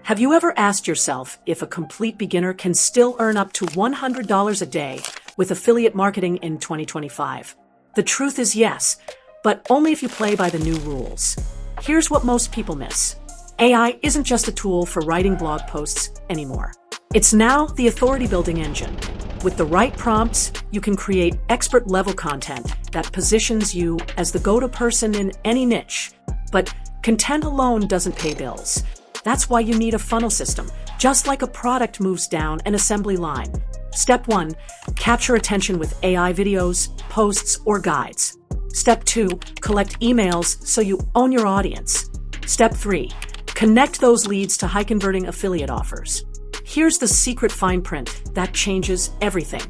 Have you ever asked yourself if a complete beginner can still earn up to $100 a day with affiliate marketing in 2025? The truth is yes, but only if you play by the new rules. Here's what most people miss. AI isn't just a tool for writing blog posts anymore. It's now the authority-building engine. With the right prompts, you can create expert-level content that positions you as the go-to person in any niche. But content alone doesn't pay bills. That's why you need a funnel system, just like a product moves down an assembly line. Step 1, capture attention with AI videos, posts, or guides. Step 2, collect emails so you own your audience. Step 3, connect those leads to high-converting affiliate offers. Here's the secret fine print that changes everything.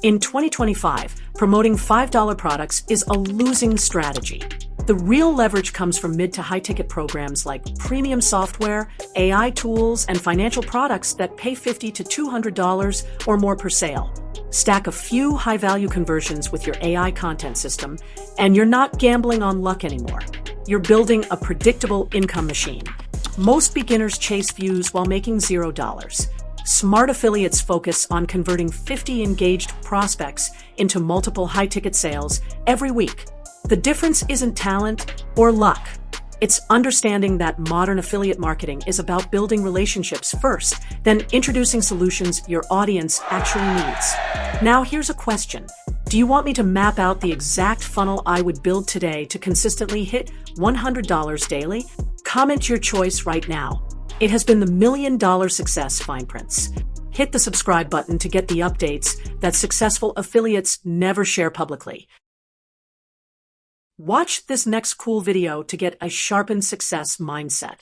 In 2025, promoting $5 products is a losing strategy. The real leverage comes from mid to high-ticket programs like premium software, AI tools, and financial products that pay $50 to $200 or more per sale. Stack a few high-value conversions with your AI content system, and you're not gambling on luck anymore. You're building a predictable income machine. Most beginners chase views while making $0. Smart affiliates focus on converting 50 engaged prospects into multiple high-ticket sales every week. The difference isn't talent or luck. It's understanding that modern affiliate marketing is about building relationships first, then introducing solutions your audience actually needs. Now here's a question. Do you want me to map out the exact funnel I would build today to consistently hit $100 daily? Comment your choice right now. It has been the $1 million success Fineprints. Hit the subscribe button to get the updates that successful affiliates never share publicly. Watch this next cool video to get a sharpened success mindset.